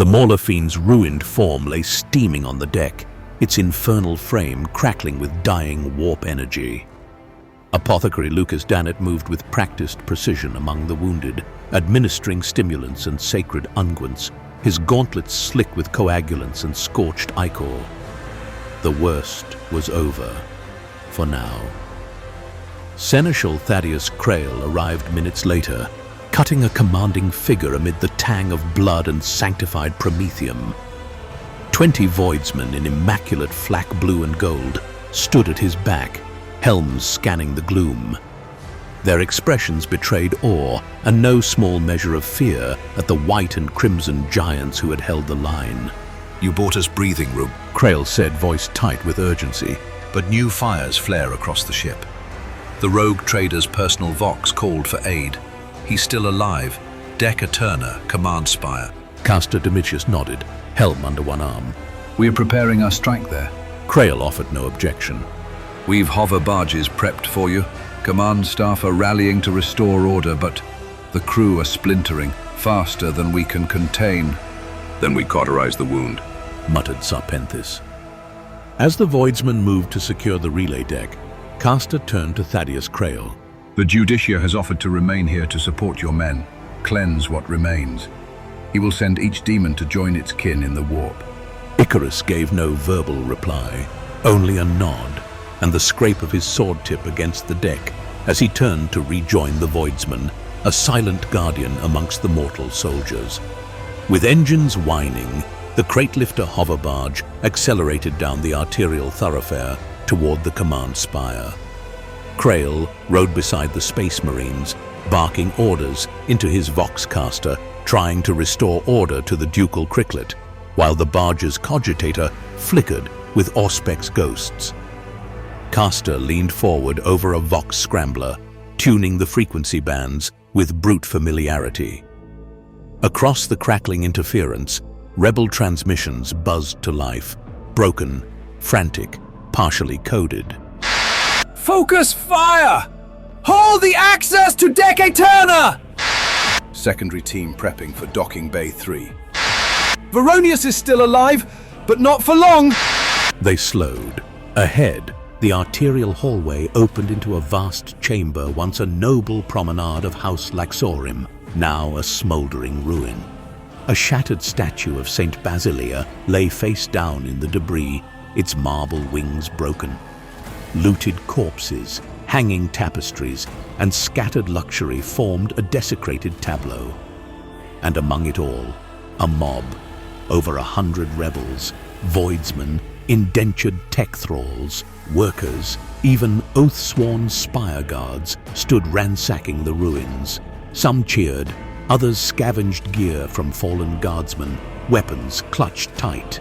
The Mauler fiend's ruined form lay steaming on the deck, its infernal frame crackling with dying warp energy. Apothecary Lucas Dannett moved with practiced precision among the wounded, administering stimulants and sacred unguents, his gauntlets slick with coagulants and scorched ichor. The worst was over, for now. Seneschal Thaddeus Crail arrived minutes later, cutting a commanding figure amid the tang of blood and sanctified promethium. 20 voidsmen in immaculate flak blue and gold stood at his back, helms scanning the gloom. Their expressions betrayed awe and no small measure of fear at the white and crimson giants who had held the line. "You bought us breathing room," Crail said, voice tight with urgency. but new fires flare across the ship. The rogue trader's personal vox called for aid. He's still alive. Decker Turner, command spire. Castor Domitius nodded, helm under one arm. We're preparing our strike there. Crail offered no objection. We've hover barges prepped for you. Command staff are rallying to restore order, but the crew are splintering faster than we can contain. Then we cauterize the wound, muttered Sarpenthis. As the voidsman moved to secure the relay deck, Castor turned to Thaddeus Crail. The Judicia has offered to remain here to support your men, cleanse what remains. He will send each demon to join its kin in the warp. Icarus gave no verbal reply, only a nod, and the scrape of his sword tip against the deck as he turned to rejoin the voidsman, a silent guardian amongst the mortal soldiers. With engines whining, the crate-lifter hover barge accelerated down the arterial thoroughfare toward the command spire. Crail rode beside the Space Marines, barking orders into his Voxcaster, trying to restore order to the ducal cricklet, while the barge's cogitator flickered with Auspex ghosts. Castor leaned forward over a Vox scrambler, tuning the frequency bands with brute familiarity. Across the crackling interference, rebel transmissions buzzed to life, broken, frantic, partially coded. Focus fire! Hold the access to Deck Turner! Secondary team prepping for docking Bay 3. Veronius is still alive, but not for long! They slowed. Ahead, the arterial hallway opened into a vast chamber once a noble promenade of House Laxorim, now a smouldering ruin. A shattered statue of Saint Basilia lay face down in the debris, its marble wings broken. Looted corpses, hanging tapestries, and scattered luxury formed a desecrated tableau. And among it all, a mob, over 100 rebels, voidsmen, indentured tech thralls, workers, even oath-sworn spire guards stood ransacking the ruins. Some cheered, others scavenged gear from fallen guardsmen, weapons clutched tight.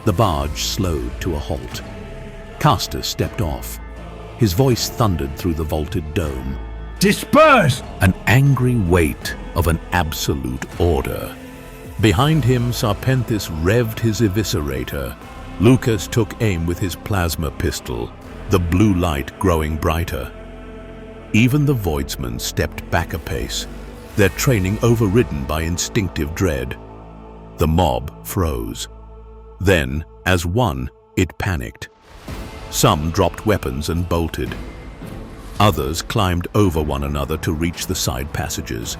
The barge slowed to a halt. Castor stepped off. His voice thundered through the vaulted dome. Disperse! An angry weight of an absolute order. Behind him, Sarpenthis revved his eviscerator. Lucas took aim with his plasma pistol, the blue light growing brighter. Even the voidsmen stepped back a pace, their training overridden by instinctive dread. The mob froze. Then, as one, it panicked. Some dropped weapons and bolted. Others climbed over one another to reach the side passages.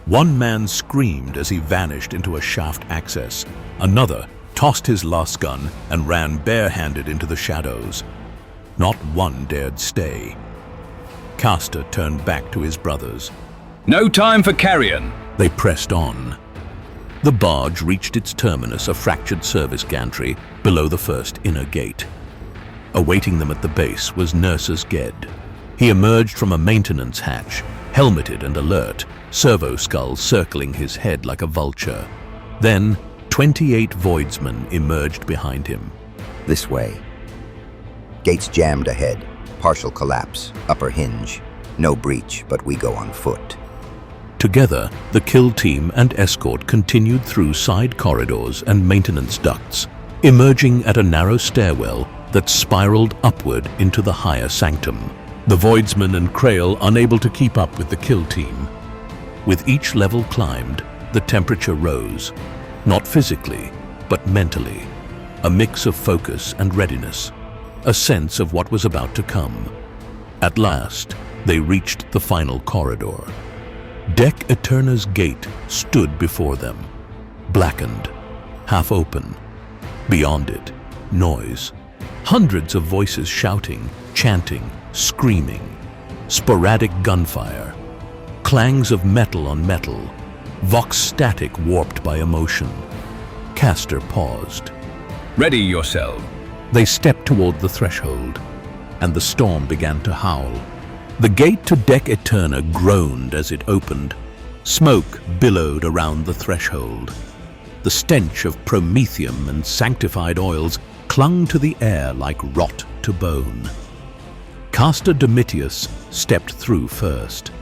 One man screamed as he vanished into a shaft access. Another tossed his lasgun and ran barehanded into the shadows. Not one dared stay. Castor turned back to his brothers. No time for carrion! They pressed on. The barge reached its terminus, a fractured service gantry below the first inner gate. Awaiting them at the base was Nursus Ged. He emerged from a maintenance hatch, helmeted and alert, servo skulls circling his head like a vulture. Then, 28 voidsmen emerged behind him. This way. Gates jammed ahead. Partial collapse. Upper hinge. No breach, but we go on foot. Together, the kill team and escort continued through side corridors and maintenance ducts, emerging at a narrow stairwell that spiraled upward into the higher sanctum. The voidsman and Crail unable to keep up with the kill team. With each level climbed, the temperature rose. Not physically, but mentally. A mix of focus and readiness. A sense of what was about to come. At last, they reached the final corridor. Dec Eterna's gate stood before them, blackened, half open. Beyond it, noise. Hundreds of voices shouting, chanting, screaming. Sporadic gunfire. Clangs of metal on metal. Vox static warped by emotion. Castor paused. Ready yourself. They stepped toward the threshold, and the storm began to howl. The gate to Dec Eterna groaned as it opened. Smoke billowed around the threshold. The stench of promethium and sanctified oils clung to the air like rot to bone. Castor Domitius stepped through first.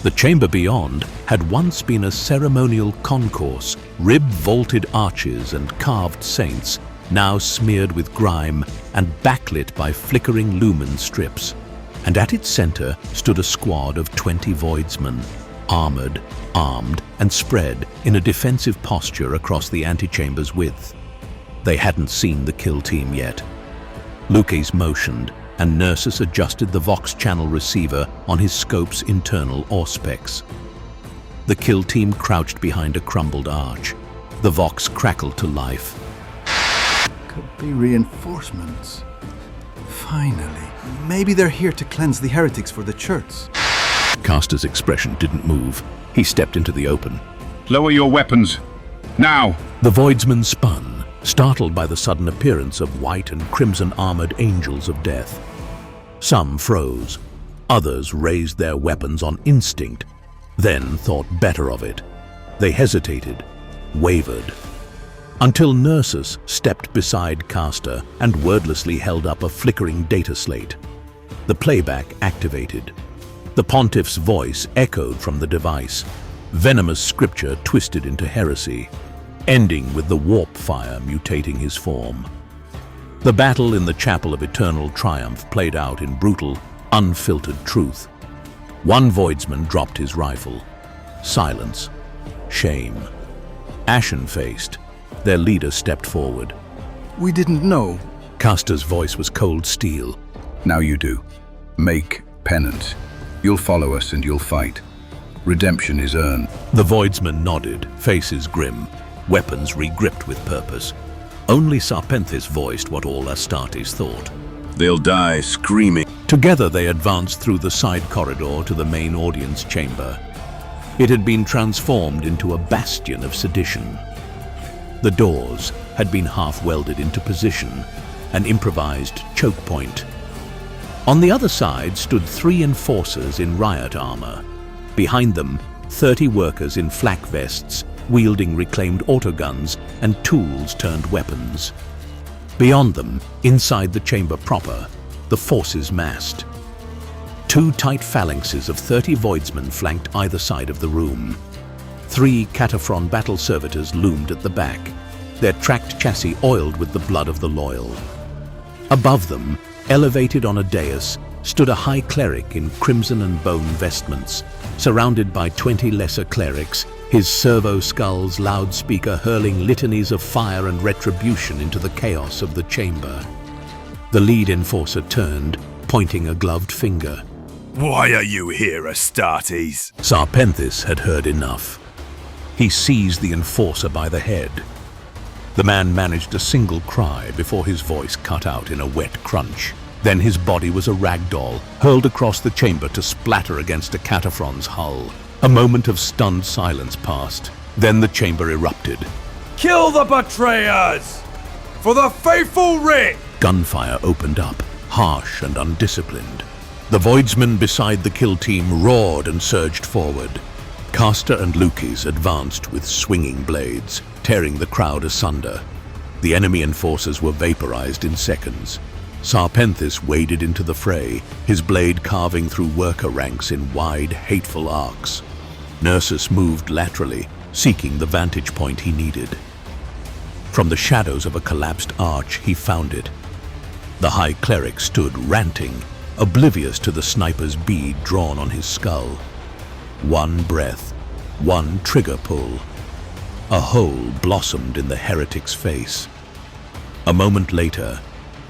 The chamber beyond had once been a ceremonial concourse, rib-vaulted arches and carved saints, now smeared with grime and backlit by flickering lumen strips. And at its center stood a squad of 20 voidsmen, armored, armed, and spread in a defensive posture across the antechamber's width. They hadn't seen the kill team yet. Luces motioned, and Nersus adjusted the Vox channel receiver on his scope's internal auspex. The kill team crouched behind a crumbled arch. The Vox crackled to life. Could be reinforcements. Finally. Maybe they're here to cleanse the heretics for the church. Castor's expression didn't move. He stepped into the open. Lower your weapons. Now! The voidsmen spun, startled by the sudden appearance of white and crimson-armored angels of death. Some froze. Others raised their weapons on instinct, then thought better of it. They hesitated, wavered, until Nersus stepped beside Castor and wordlessly held up a flickering data slate. The playback activated. The pontiff's voice echoed from the device, venomous scripture twisted into heresy, ending with the warp fire mutating his form. The battle in the Chapel of Eternal Triumph played out in brutal, unfiltered truth. One voidsman dropped his rifle. Silence. Shame. Ashen-faced, their leader stepped forward. We didn't know. Castor's voice was cold steel. Now you do. Make penance. You'll follow us and you'll fight. Redemption is earned. The voidsman nodded, faces grim, weapons regripped with purpose. Only Sarpenthis voiced what all Astartes thought. They'll die screaming. Together they advanced through the side corridor to the main audience chamber. It had been transformed into a bastion of sedition. The doors had been half-welded into position, an improvised choke point. On the other side stood 3 enforcers in riot armor. Behind them, 30 workers in flak vests, wielding reclaimed autoguns and tools turned weapons. Beyond them, inside the chamber proper, the forces massed. 2 tight phalanxes of 30 voidsmen flanked either side of the room. 3 Cataphron battle servitors loomed at the back, their tracked chassis oiled with the blood of the loyal. Above them, elevated on a dais, stood a high cleric in crimson and bone vestments, surrounded by 20 lesser clerics, his servo skull's loudspeaker hurling litanies of fire and retribution into the chaos of the chamber. The lead enforcer turned, pointing a gloved finger. Why are you here, Astartes? Sarpenthis had heard enough. He seized the enforcer by the head. The man managed a single cry before his voice cut out in a wet crunch. Then his body was a ragdoll, hurled across the chamber to splatter against a Cataphron's hull. A moment of stunned silence passed. Then the chamber erupted. Kill the betrayers! For the faithful writ! Gunfire opened up, harsh and undisciplined. The voidsmen beside the kill team roared and surged forward. Castor and Luces advanced with swinging blades, tearing the crowd asunder. The enemy enforcers were vaporized in seconds. Sarpenthis waded into the fray, his blade carving through worker ranks in wide, hateful arcs. Nersus moved laterally, seeking the vantage point he needed. From the shadows of a collapsed arch, he found it. The high cleric stood ranting, oblivious to the sniper's bead drawn on his skull. One breath, one trigger pull. A hole blossomed in the heretic's face. A moment later,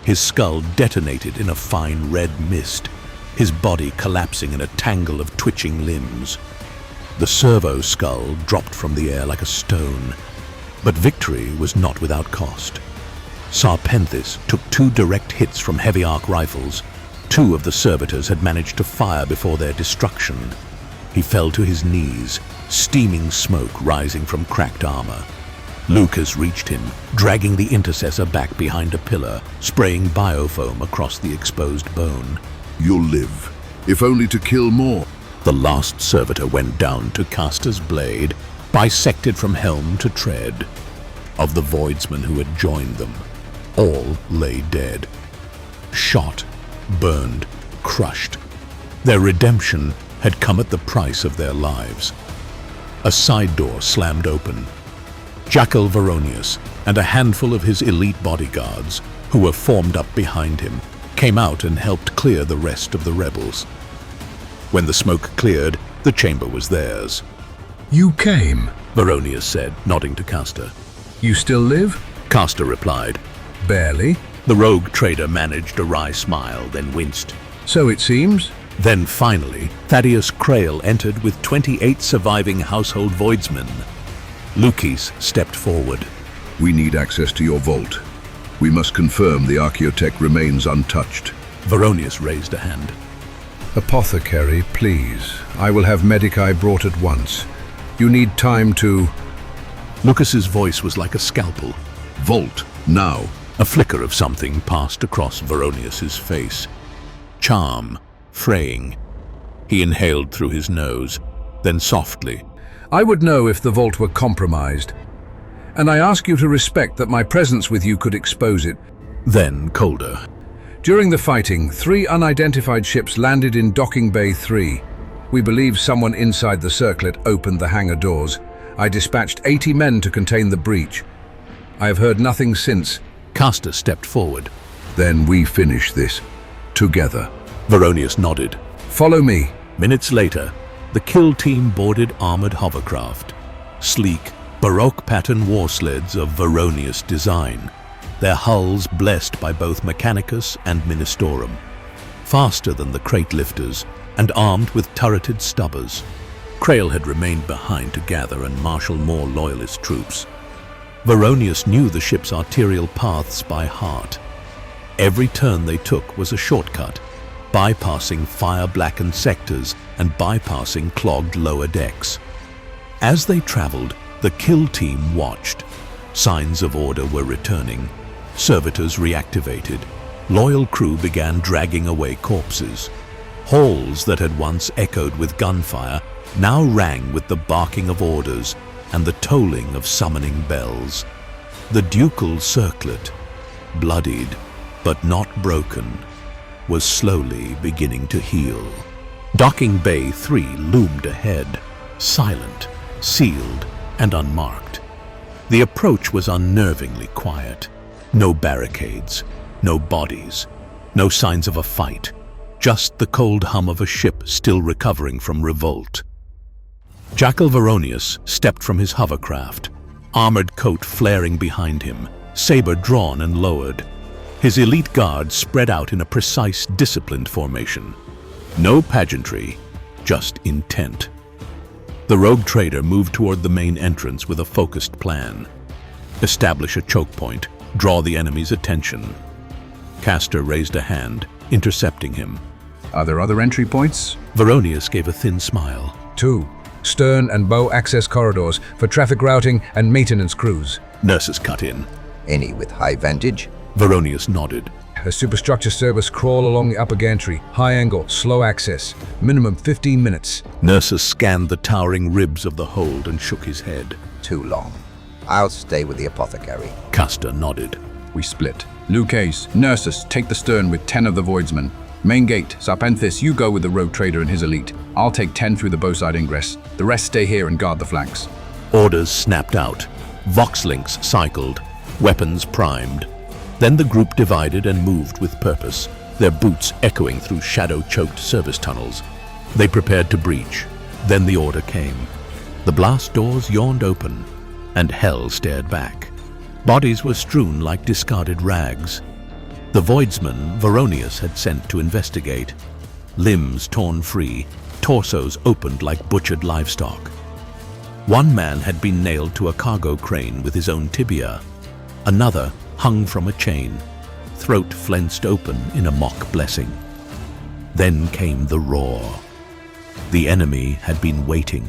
his skull detonated in a fine red mist, his body collapsing in a tangle of twitching limbs. The servo skull dropped from the air like a stone, but victory was not without cost. Sarpenthis took 2 direct hits from heavy arc rifles. 2 of the servitors had managed to fire before their destruction. He fell to his knees, steaming smoke rising from cracked armor. Lucas reached him, dragging the intercessor back behind a pillar, spraying biofoam across the exposed bone. You'll live, if only to kill more. The last servitor went down to Castor's blade, bisected from helm to tread. Of the voidsmen who had joined them, all lay dead. Shot, burned, crushed. Their redemption had come at the price of their lives. A side door slammed open. Jackal Veronius and a handful of his elite bodyguards, who were formed up behind him, came out and helped clear the rest of the rebels. When the smoke cleared, the chamber was theirs. You came. Veronius said, nodding to Castor. You still live? Castor replied. Barely. The rogue trader managed a wry smile, then winced. So it seems. Then finally, Thaddeus Krail entered with 28 surviving household voidsmen. Lukis stepped forward. We need access to your vault. We must confirm the Archaeotech remains untouched. Veronius raised a hand. Apothecary, please. I will have Medicae brought at once. You need time to... Lucas's voice was like a scalpel. Vault, now. A flicker of something passed across Veronius's face. Charm, fraying. He inhaled through his nose, then softly. I would know if the vault were compromised. And I ask you to respect that my presence with you could expose it. Then colder. During the fighting, 3 unidentified ships landed in Docking Bay 3. We believe someone inside the circlet opened the hangar doors. I dispatched 80 men to contain the breach. I have heard nothing since. Castor stepped forward. Then we finish this. Together. Veronius nodded. Follow me. Minutes later, the kill team boarded armored hovercraft. Sleek, Baroque pattern war sleds of Veronius design, their hulls blessed by both Mechanicus and Ministorum. Faster than the crate lifters and armed with turreted stubbers. Krail had remained behind to gather and marshal more loyalist troops. Veronius knew the ship's arterial paths by heart. Every turn they took was a shortcut, bypassing fire-blackened sectors and bypassing clogged lower decks. As they traveled, the kill team watched. Signs of order were returning. Servitors reactivated. Loyal crew began dragging away corpses. Halls that had once echoed with gunfire now rang with the barking of orders and the tolling of summoning bells. The ducal circlet, bloodied but not broken, was slowly beginning to heal. Docking Bay 3 loomed ahead, silent, sealed, and unmarked. The approach was unnervingly quiet. No barricades, no bodies, no signs of a fight, just the cold hum of a ship still recovering from revolt. Jackal Veronius stepped from his hovercraft, armored coat flaring behind him, saber drawn and lowered. His elite guards spread out in a precise, disciplined formation. No pageantry, just intent. The rogue trader moved toward the main entrance with a focused plan. Establish a choke point, draw the enemy's attention. Castor raised a hand, intercepting him. Are there other entry points? Veronius gave a thin smile. 2. Stern and bow access corridors for traffic routing and maintenance crews. Nurses cut in. Any with high vantage? Veronius nodded. A superstructure service crawl along the upper gantry. High angle, slow access. Minimum 15 minutes. Nurses scanned the towering ribs of the hold and shook his head. Too long. I'll stay with the apothecary. Castor nodded. We split. Lucas, nurses, take the stern with 10 of the voidsmen. Main gate, Sarpenthis, you go with the rogue trader and his elite. I'll take 10 through the bowside ingress. The rest stay here and guard the flanks. Orders snapped out. Vox links cycled. Weapons primed. Then the group divided and moved with purpose, their boots echoing through shadow-choked service tunnels. They prepared to breach. Then the order came. The blast doors yawned open. and hell stared back. Bodies were strewn like discarded rags. The voidsman Varonius had sent to investigate. Limbs torn free, torsos opened like butchered livestock. One man had been nailed to a cargo crane with his own tibia. Another hung from a chain, throat flensed open in a mock blessing. Then came the roar. The enemy had been waiting.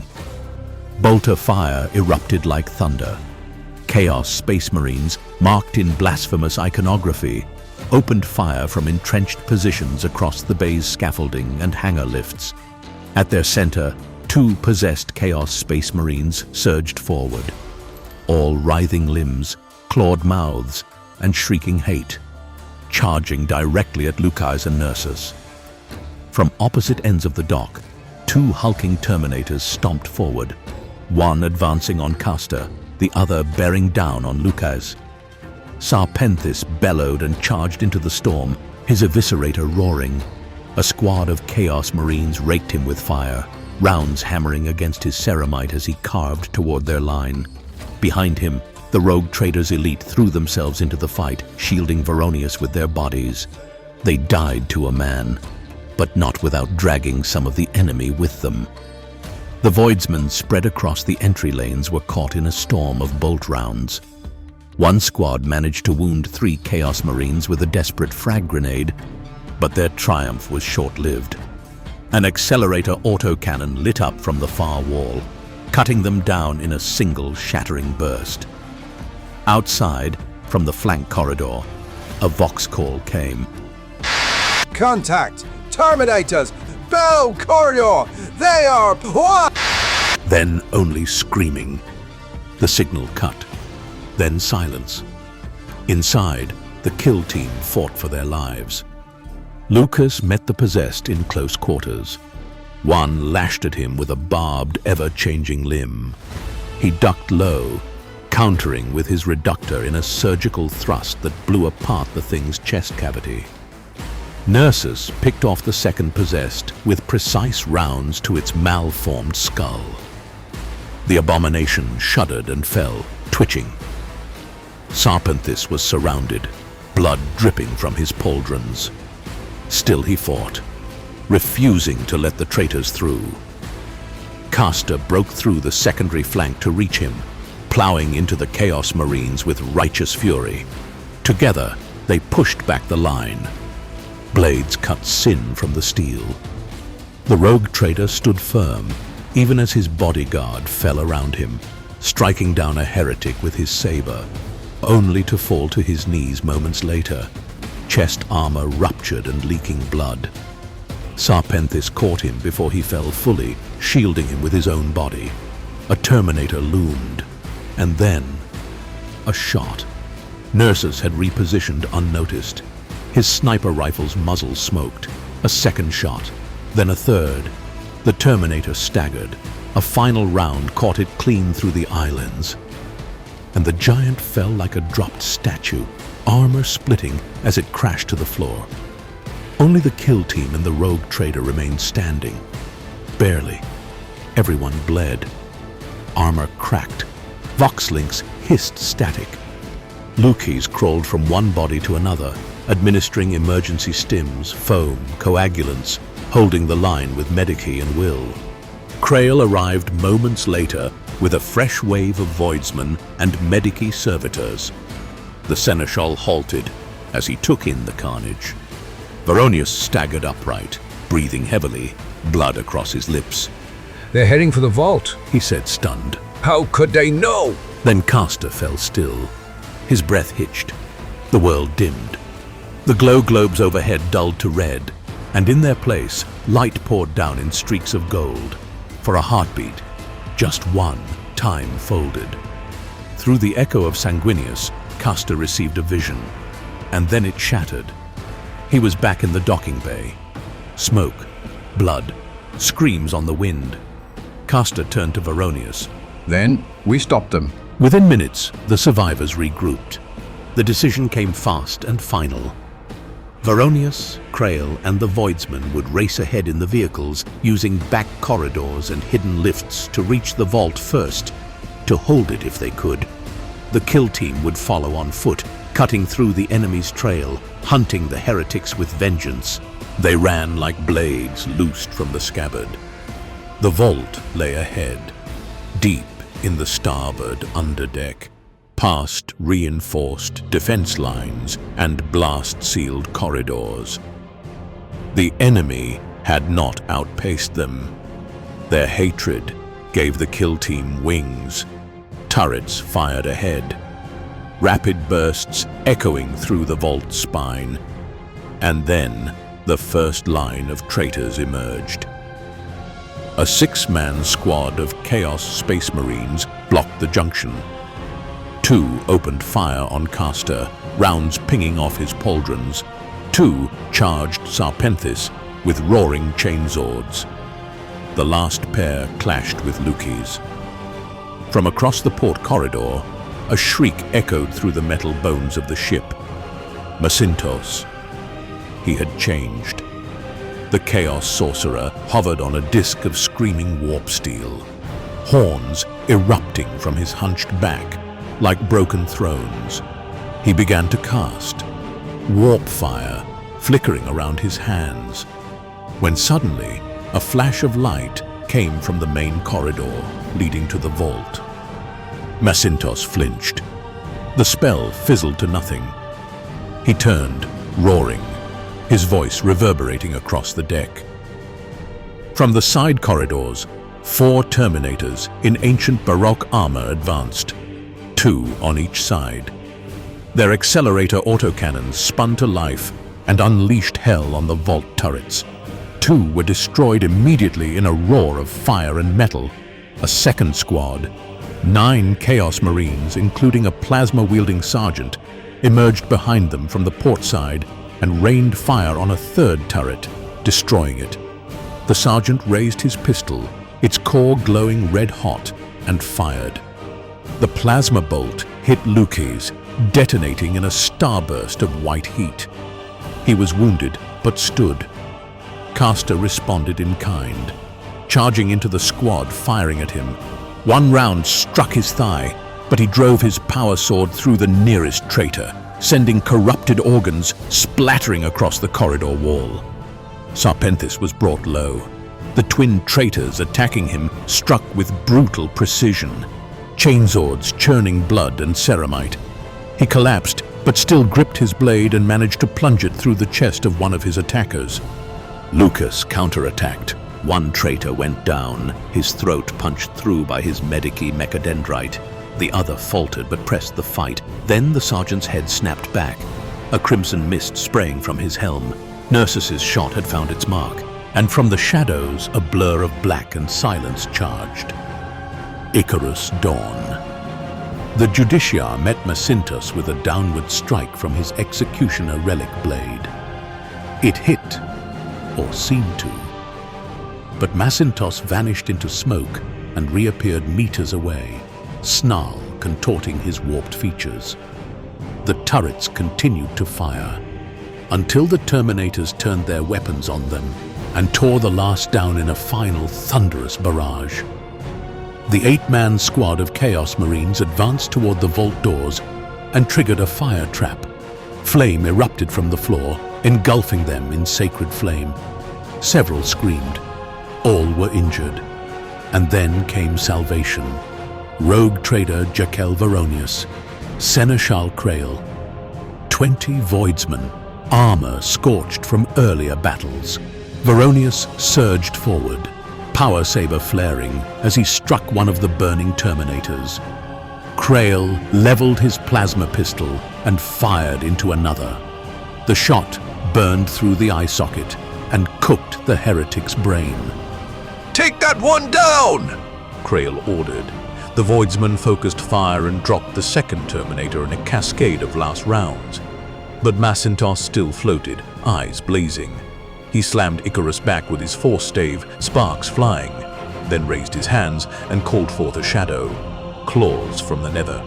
Bolt of fire erupted like thunder. Chaos Space Marines, marked in blasphemous iconography, opened fire from entrenched positions across the bay's scaffolding and hangar lifts. At their center, 2 possessed Chaos Space Marines surged forward, all writhing limbs, clawed mouths, and shrieking hate, charging directly at Lucas and Nursus. From opposite ends of the dock, 2 hulking Terminators stomped forward, one advancing on Castor, the other bearing down on Lucas. Sarpenthis bellowed and charged into the storm, his eviscerator roaring. A squad of Chaos Marines raked him with fire, rounds hammering against his ceramite as he carved toward their line. Behind him, the rogue traders' elite threw themselves into the fight, shielding Varonius with their bodies. They died to a man, but not without dragging some of the enemy with them. The voidsmen spread across the entry lanes were caught in a storm of bolt rounds. One squad managed to wound 3 Chaos Marines with a desperate frag grenade, but their triumph was short-lived. An accelerator autocannon lit up from the far wall, cutting them down in a single shattering burst. Outside, from the flank corridor, a vox call came. Contact! Terminators! Bell corridor! They are what? Then only screaming. The signal cut. Then silence. Inside, the kill team fought for their lives. Lucas met the possessed in close quarters. One lashed at him with a barbed, ever-changing limb. He ducked low, countering with his reductor in a surgical thrust that blew apart the thing's chest cavity. Nursus picked off the second possessed with precise rounds to its malformed skull. The abomination shuddered and fell, twitching. Sarpenthis was surrounded, blood dripping from his pauldrons. Still he fought, refusing to let the traitors through. Castor broke through the secondary flank to reach him, plowing into the Chaos Marines with righteous fury. Together, they pushed back the line. Blades cut sin from the steel. The rogue trader stood firm, even as his bodyguard fell around him, striking down a heretic with his saber, only to fall to his knees moments later, chest armor ruptured and leaking blood. Sarpenthis caught him before he fell fully, shielding him with his own body. A Terminator loomed, and then a shot. Nursus had repositioned unnoticed. His sniper rifle's muzzle smoked. A second shot, then a third. The Terminator staggered. A final round caught it clean through the eyelids. And the giant fell like a dropped statue, armor splitting as it crashed to the floor. Only the kill team and the rogue trader remained standing. Barely. Everyone bled. Armor cracked. Voxlinks hissed static. Lucas crawled from one body to another, administering emergency stims, foam, coagulants, holding the line with Medici and Will. Krail arrived moments later with a fresh wave of voidsmen and Medici servitors. The seneschal halted as he took in the carnage. Varonius staggered upright, breathing heavily, blood across his lips. They're heading for the vault, He said, stunned. How could they know? Then Castor fell still. His breath hitched. The world dimmed. The glow globes overhead dulled to red, and in their place, light poured down in streaks of gold. For a heartbeat, just one, time folded. Through the echo of Sanguinius, Castor received a vision, and then it shattered. He was back in the docking bay. Smoke, blood, screams on the wind. Castor turned to Varonius. Then we stopped them. Within minutes, the survivors regrouped. The decision came fast and final. Varonius, Krail, and the Voidsmen would race ahead in the vehicles, using back corridors and hidden lifts to reach the vault first. to hold it if they could. The kill team would follow on foot, cutting through the enemy's trail, hunting the heretics with vengeance. They ran like blades loosed from the scabbard. The vault lay ahead, deep in the starboard underdeck, past reinforced defense lines and blast-sealed corridors. The enemy had not outpaced them. Their hatred gave the kill team wings. Turrets fired ahead, rapid bursts echoing through the vault's spine. And then the first line of traitors emerged. A 6-man squad of Chaos Space Marines blocked the junction. 2 opened fire on Castor, rounds pinging off his pauldrons. 2 charged Sarpenthis with roaring chainswords. The last pair clashed with Lukes. From across the port corridor, a shriek echoed through the metal bones of the ship. Masintos. He had changed. The Chaos Sorcerer hovered on a disk of screaming warp steel, horns erupting from his hunched back like broken thrones. He began to cast, warp fire flickering around his hands, when suddenly a flash of light came from the main corridor leading to the vault. Masintos flinched. The spell fizzled to nothing. He turned, roaring, his voice reverberating across the deck. From the side corridors, 4 Terminators in ancient Baroque armor advanced, 2 on each side. Their accelerator autocannons spun to life and unleashed hell on the vault turrets. 2 were destroyed immediately in a roar of fire and metal. A second squad, 9 Chaos Marines, including a plasma-wielding sergeant, emerged behind them from the port side and rained fire on a 3rd turret, destroying it. The sergeant raised his pistol, its core glowing red-hot, and fired. The plasma bolt hit Lukes, detonating in a starburst of white heat. He was wounded, but stood. Castor responded in kind, charging into the squad, firing at him. 1 round struck his thigh, but he drove his power sword through the nearest traitor, sending corrupted organs splattering across the corridor wall. Sarpenthis was brought low. The twin traitors attacking him struck with brutal precision, chainswords churning blood and ceramite. He collapsed, but still gripped his blade and managed to plunge it through the chest of one of his attackers. Lucas counterattacked. 1 traitor went down, his throat punched through by his medici mechadendrite. The other faltered but pressed the fight. Then the sergeant's head snapped back, a crimson mist spraying from his helm. Nersus's shot had found its mark, and from the shadows a blur of black and silence charged. Icarus Dawn. The Justiciar met Masintos with a downward strike from his executioner relic blade. It hit, or seemed to. But Masintos vanished into smoke and reappeared meters away, snarl contorting his warped features. The turrets continued to fire, until the Terminators turned their weapons on them and tore the last down in a final thunderous barrage. The 8-man squad of Chaos Marines advanced toward the vault doors and triggered a fire trap. Flame erupted from the floor, engulfing them in sacred flame. Several screamed. All were injured. And then came salvation. Rogue trader Jaquel Veronius, Seneschal Krail, 20 Voidsmen, armor scorched from earlier battles. Veronius surged forward, power saber flaring as he struck one of the burning Terminators. Krail leveled his plasma pistol and fired into another. The shot burned through the eye socket and cooked the heretic's brain. Take that one down! Krail ordered. The Voidsman focused fire and dropped the second Terminator in a cascade of last rounds. But Masintos still floated, eyes blazing. He slammed Icarus back with his force stave, sparks flying, then raised his hands and called forth a shadow, claws from the nether.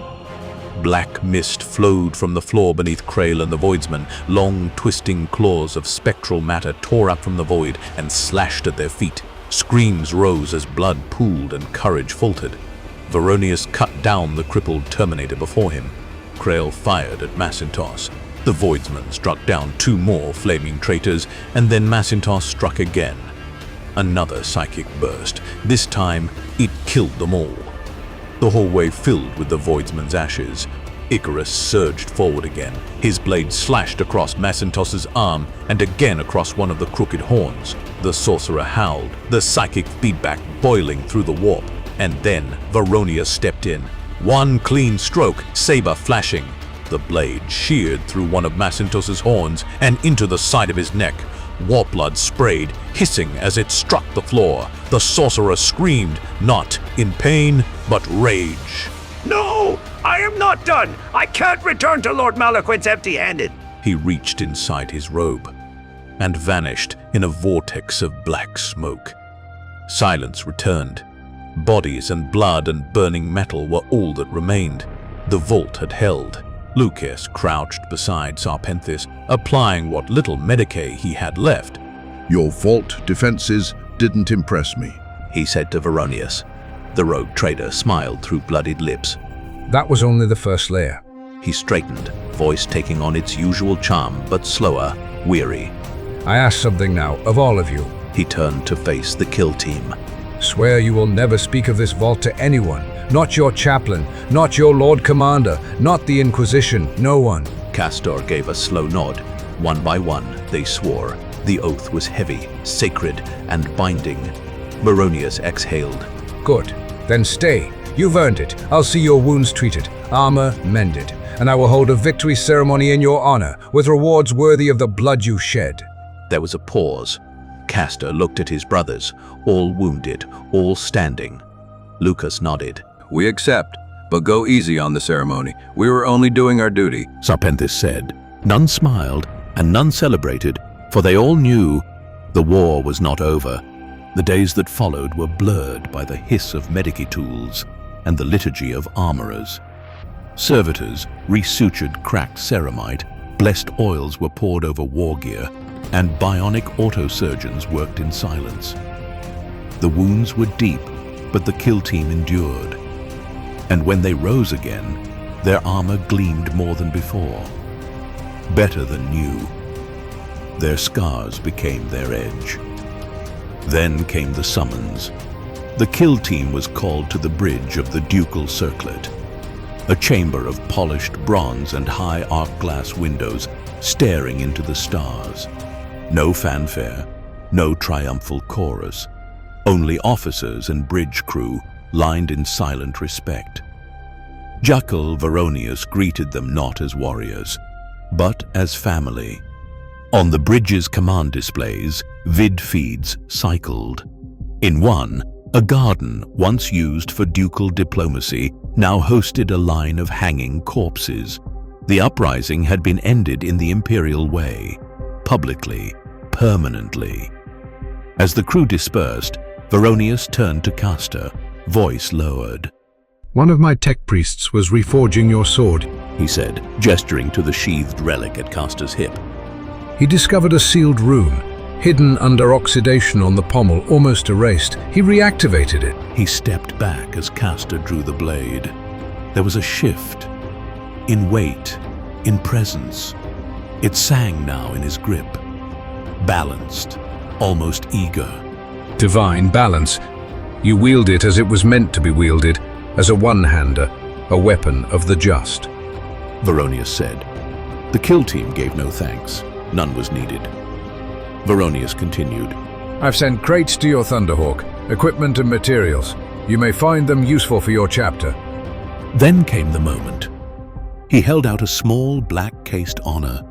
Black mist flowed from the floor beneath Krail and the Voidsman. Long, twisting claws of spectral matter tore up from the void and slashed at their feet. Screams rose as blood pooled and courage faltered. Veronius cut down the crippled Terminator before him. Krail fired at Macintosh. The Voidsman struck down 2 more flaming traitors, and then Macintosh struck again. Another psychic burst. This time, it killed them all. The hallway filled with the Voidsman's ashes. Icarus surged forward again. His blade slashed across Macintosh's arm and again across one of the crooked horns. The sorcerer howled, the psychic feedback boiling through the warp. And then Veronius stepped in. One clean stroke, saber flashing. The blade sheared through one of Macintosh's horns and into the side of his neck. Warp blood sprayed, hissing as it struck the floor. The sorcerer screamed, not in pain, but rage. No! I am not done! I can't return to Lord Malaquit's empty-handed! He reached inside his robe and vanished in a vortex of black smoke. Silence returned. Bodies and blood and burning metal were all that remained. The vault had held. Lucas crouched beside Sarpenthis, applying what little Medicae he had left. Your vault defenses didn't impress me, he said to Veronius. The rogue trader smiled through bloodied lips. That was only the first layer. He straightened, voice taking on its usual charm, but slower, weary. I ask something now, of all of you. He turned to face the kill team. Swear you will never speak of this vault to anyone. Not your chaplain, not your Lord Commander, not the Inquisition, no one. Castor gave a slow nod. One by one, they swore. The oath was heavy, sacred, and binding. Veronius exhaled. Good. Then stay. You've earned it. I'll see your wounds treated, armor mended, and I will hold a victory ceremony in your honor, with rewards worthy of the blood you shed. There was a pause. Castor looked at his brothers, all wounded, all standing. Lucas nodded. We accept, but go easy on the ceremony. We were only doing our duty. Sarpenthis said. None smiled, and none celebrated, for they all knew the war was not over. The days that followed were blurred by the hiss of Medicae tools and the liturgy of armorers. Servitors resutured cracked ceramite, blessed oils were poured over war gear, and bionic autosurgeons worked in silence. The wounds were deep, but the kill team endured. And when they rose again, their armor gleamed more than before. Better than new. Their scars became their edge. Then came the summons. The kill team was called to the bridge of the ducal circlet, a chamber of polished bronze and high arc glass windows staring into the stars. No fanfare, no triumphal chorus, only officers and bridge crew lined in silent respect. Jackal Veronius greeted them not as warriors, but as family. On the bridge's command displays, vid feeds cycled. In one, a garden once used for ducal diplomacy now hosted a line of hanging corpses. The uprising had been ended in the imperial way, publicly, permanently. As the crew dispersed, Veronius turned to Castor, voice lowered. One of my tech priests was reforging your sword, he said, gesturing to the sheathed relic at Castor's hip. He discovered a sealed rune, hidden under oxidation on the pommel, almost erased. He reactivated it. He stepped back as Castor drew the blade. There was a shift, in weight, in presence. It sang now in his grip, balanced, almost eager. Divine balance. You wield it as it was meant to be wielded, as a one-hander, a weapon of the just. Veronius said. The kill team gave no thanks. None was needed. Veronius continued. I've sent crates to your Thunderhawk, equipment and materials. You may find them useful for your chapter. Then came the moment. He held out a small black-cased honor,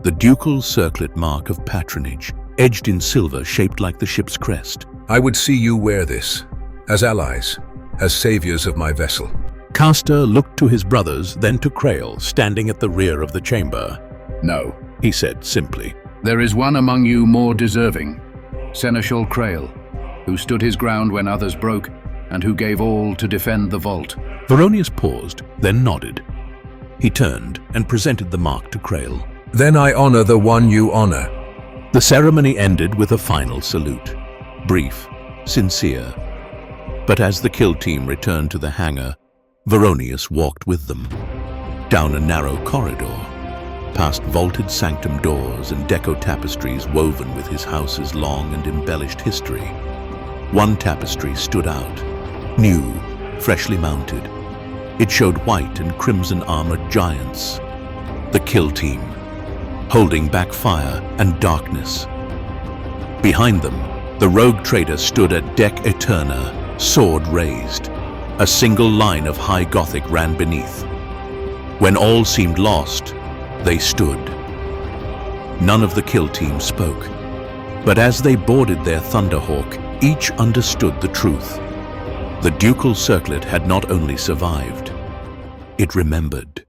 the ducal circlet mark of patronage, edged in silver shaped like the ship's crest. I would see you wear this, as allies, as saviors of my vessel. Castor looked to his brothers, then to Krail, standing at the rear of the chamber. No, he said simply. There is one among you more deserving, Seneschal Krail, who stood his ground when others broke, and who gave all to defend the vault. Veronius paused, then nodded. He turned and presented the mark to Krail. Then I honor the one you honor. The ceremony ended with a final salute. Brief, sincere. But as the kill team returned to the hangar, Veronius walked with them. Down a narrow corridor, past vaulted sanctum doors and deco tapestries woven with his house's long and embellished history. One tapestry stood out, new, freshly mounted. It showed white and crimson armored giants, the kill team, holding back fire and darkness. Behind them, the rogue trader stood at Deck Eterna, sword raised. A single line of high Gothic ran beneath. When all seemed lost, they stood. None of the kill team spoke, but as they boarded their Thunderhawk, each understood the truth. The ducal circlet had not only survived, it remembered.